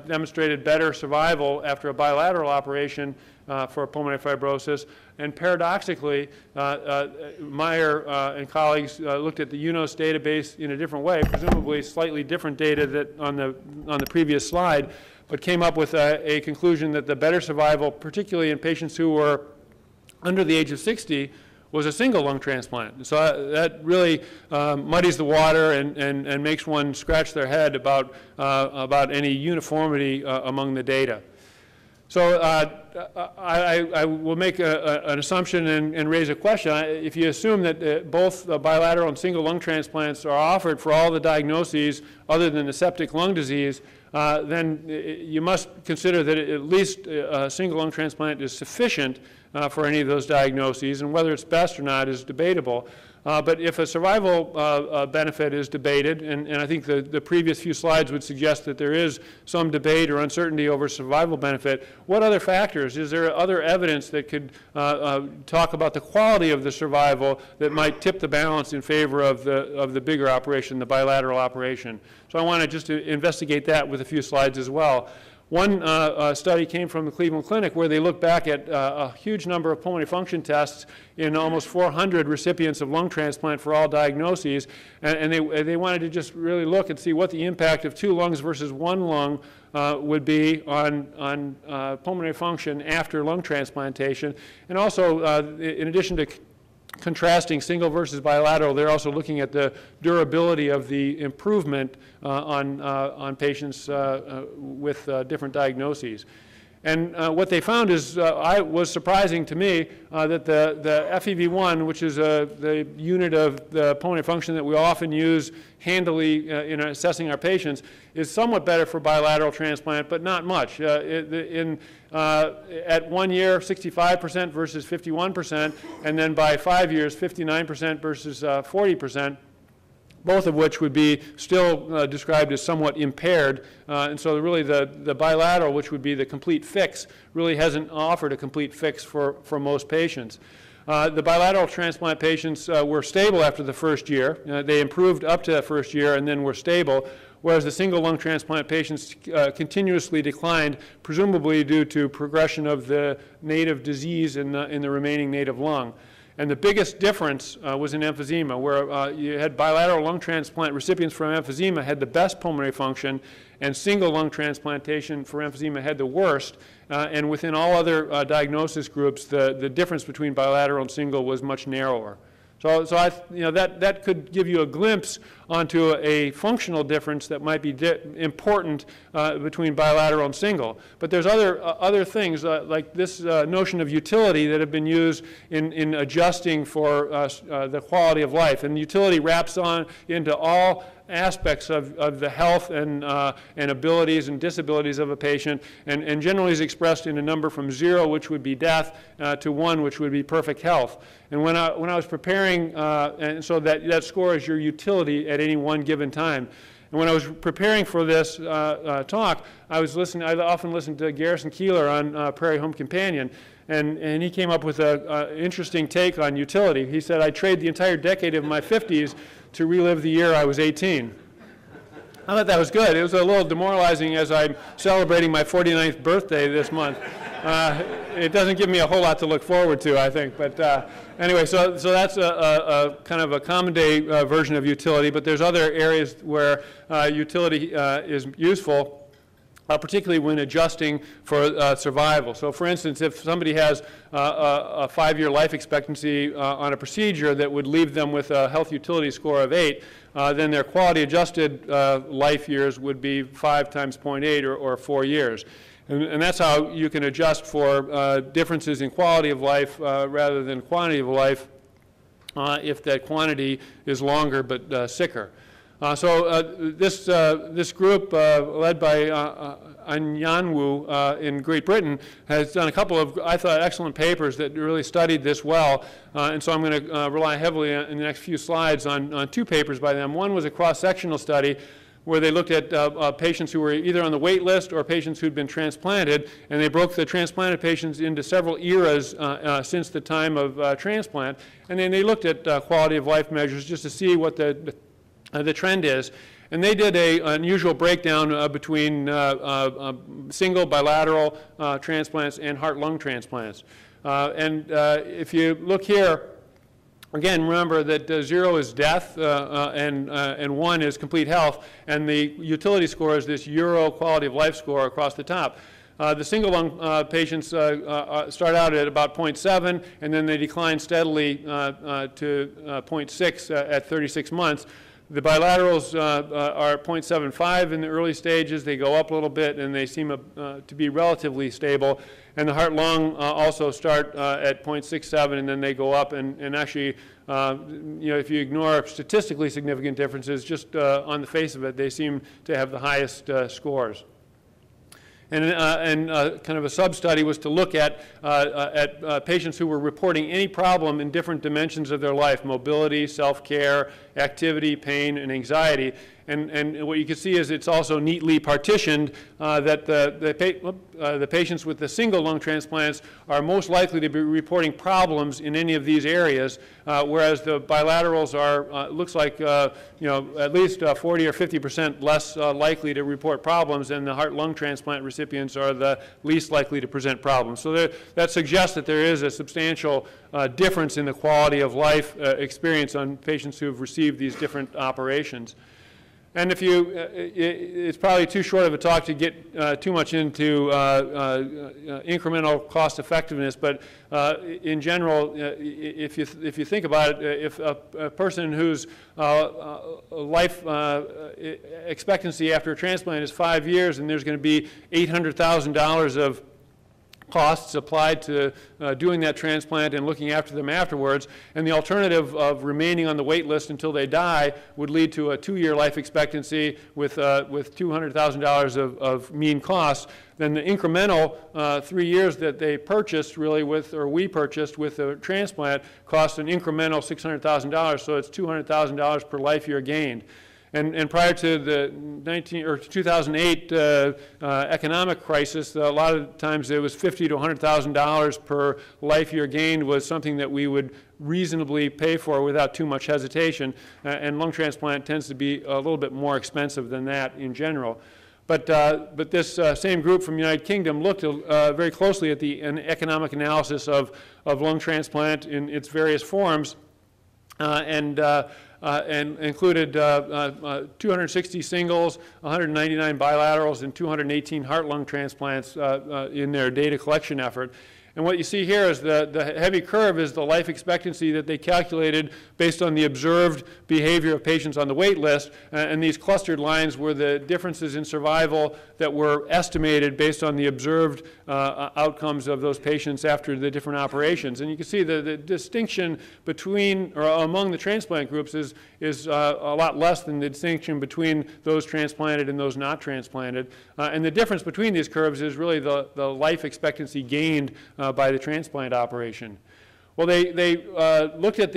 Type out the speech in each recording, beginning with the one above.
demonstrated better survival after a bilateral operation for pulmonary fibrosis. And paradoxically, Meyers and colleagues looked at the UNOS database in a different way, presumably slightly different data that on the previous slide, but came up with a conclusion that the better survival, particularly in patients who were under the age of 60, was a single lung transplant. So that really muddies the water and makes one scratch their head about any uniformity among the data. So I will make an assumption and raise a question. If you assume that both bilateral and single lung transplants are offered for all the diagnoses other than the septic lung disease, then you must consider that at least a single lung transplant is sufficient for any of those diagnoses, and whether it's best or not is debatable. But if a survival benefit is debated, and I think the previous few slides would suggest that there is some debate or uncertainty over survival benefit, what other factors? Is there other evidence that could talk about the quality of the survival that might tip the balance in favor of the bigger operation, the bilateral operation? So I want to just investigate that with a few slides as well. One study came from the Cleveland Clinic where they looked back at a huge number of pulmonary function tests in almost 400 recipients of lung transplant for all diagnoses, and they wanted to just really look and see what the impact of 2 lungs versus 1 lung would be on pulmonary function after lung transplantation. And also, in addition to contrasting single versus bilateral, they're also looking at the durability of the improvement on patients with different diagnoses. And what they found is, was surprising to me, that the FEV1, which is the unit of the pulmonary function that we often use handily in assessing our patients, is somewhat better for bilateral transplant, but not much. At 1 year, 65% versus 51%, and then by 5 years, 59% versus 40%. Both of which would be still described as somewhat impaired. And so really the bilateral, which would be the complete fix, really hasn't offered a complete fix for most patients. The bilateral transplant patients were stable after the first year. They improved up to that first year and then were stable, whereas the single lung transplant patients continuously declined, presumably due to progression of the native disease in the remaining native lung. And the biggest difference was in emphysema, where you had bilateral lung transplant recipients from emphysema had the best pulmonary function, and single lung transplantation for emphysema had the worst. And within all other diagnosis groups, the difference between bilateral and single was much narrower. So that could give you a glimpse onto a functional difference that might be important between bilateral and single. But there's other things like this notion of utility that have been used in adjusting for the quality of life. And utility wraps on into all aspects of the health and abilities and disabilities of a patient, and generally is expressed in a number from 0, which would be death, to 1, which would be perfect health. And when I was preparing, and so that score is your utility at any one given time. And when I was preparing for this talk, I often listened to Garrison Keillor on Prairie Home Companion, and he came up with an interesting take on utility. He said, "I'd trade the entire decade of my 50s to relive the year I was 18. I thought that was good. It was a little demoralizing as I'm celebrating my 49th birthday this month. It doesn't give me a whole lot to look forward to, I think. But anyway, so that's a kind of a common day version of utility. But there's other areas where utility is useful, particularly when adjusting for survival. So for instance, if somebody has a 5-year life expectancy on a procedure that would leave them with a health utility score of 8, then their quality adjusted life years would be 5 times 0.8 or 4 years. And that's how you can adjust for differences in quality of life rather than quantity of life if that quantity is longer but sicker. This group, led by Anyanwu in Great Britain, has done a couple of, I thought, excellent papers that really studied this well. And so I'm going to rely heavily in the next few slides on 2 papers by them. One was a cross-sectional study where they looked at patients who were either on the wait list or patients who'd been transplanted, and they broke the transplanted patients into several eras since the time of transplant. And then they looked at quality of life measures just to see what the trend is. And they did an unusual breakdown between single bilateral transplants and heart-lung transplants. If you look here, again, remember that 0 is death and 1 is complete health, and the utility score is this Euro quality of life score across the top. The single lung patients start out at about 0.7, and then they decline steadily to 0.6 at 36 months. The bilaterals are 0.75 in the early stages. They go up a little bit, and they seem to be relatively stable. And the heart-lung also start at 0.67, and then they go up. And actually, if you ignore statistically significant differences, just on the face of it, they seem to have the highest scores. And kind of a sub-study was to look at patients who were reporting any problem in different dimensions of their life: mobility, self-care, activity, pain, and anxiety. And what you can see is it's also neatly partitioned that the patients with the single lung transplants are most likely to be reporting problems in any of these areas, whereas the bilaterals are, looks like, at least 40 or 50% less likely to report problems, and the heart-lung transplant recipients are the least likely to present problems. So that suggests that there is a substantial difference in the quality of life experience on patients who have received these different operations. And if you, it's probably too short of a talk to get too much into incremental cost effectiveness, but in general, if you think about it, if a person whose life expectancy after a transplant is 5 years, and there's going to be $800,000 of costs applied to doing that transplant and looking after them afterwards, and the alternative of remaining on the wait list until they die would lead to a 2-year life expectancy with $200,000 of mean costs, then the incremental 3 years that they purchased really with, or we purchased with the transplant, cost an incremental $600,000, so it's $200,000 per life year gained. And prior to the 2008 economic crisis, a lot of times it was $50,000 to $100,000 per life year gained was something that we would reasonably pay for without too much hesitation. And lung transplant tends to be a little bit more expensive than that in general. But this same group from the United Kingdom looked very closely at an economic analysis of lung transplant in its various forms, and included 260 singles, 199 bilaterals, and 218 heart-lung transplants in their data collection effort. And what you see here is the heavy curve is the life expectancy that they calculated based on the observed behavior of patients on the wait list, and these clustered lines were the differences in survival that were estimated based on the observed outcomes of those patients after the different operations. And you can see the distinction between, or among the transplant groups is a lot less than the distinction between those transplanted and those not transplanted. And the difference between these curves is really the life expectancy gained by the transplant operation. Well, they looked at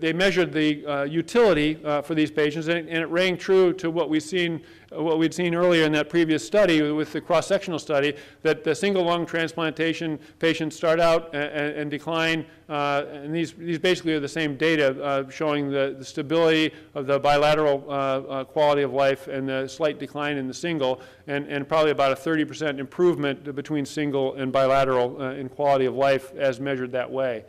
they measured the utility for these patients, and it rang true to what we'd seen earlier in that previous study with the cross-sectional study, that the single lung transplantation patients start out and decline, and these basically are the same data showing the stability of the bilateral quality of life and the slight decline in the single, and probably about a 30% improvement between single and bilateral in quality of life as measured that way.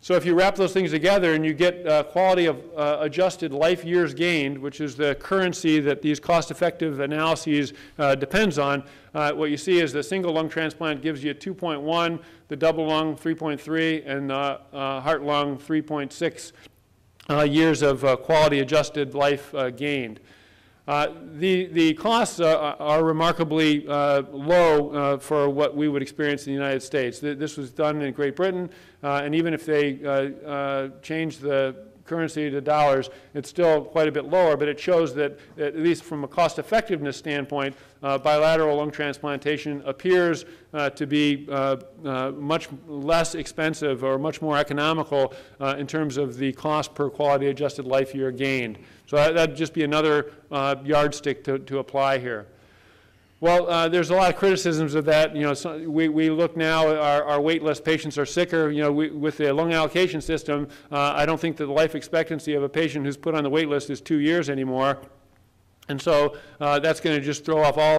So if you wrap those things together and you get quality of adjusted life years gained, which is the currency that these cost-effective analyses depends on, what you see is the single lung transplant gives you 2.1, the double lung 3.3, and the heart lung 3.6 years of quality adjusted life gained. The costs are remarkably low for what we would experience in the United States. This was done in Great Britain, and even if they change the currency to dollars, it's still quite a bit lower, but it shows that, at least from a cost effectiveness standpoint, bilateral lung transplantation appears to be much less expensive or much more economical in terms of the cost per quality adjusted life year gained. So that'd just be another yardstick to apply here. Well, there's a lot of criticisms of that. You know, so we look now, our wait list patients are sicker. You know, with the lung allocation system, I don't think that the life expectancy of a patient who's put on the wait list is 2 years anymore. And so that's going to just throw off all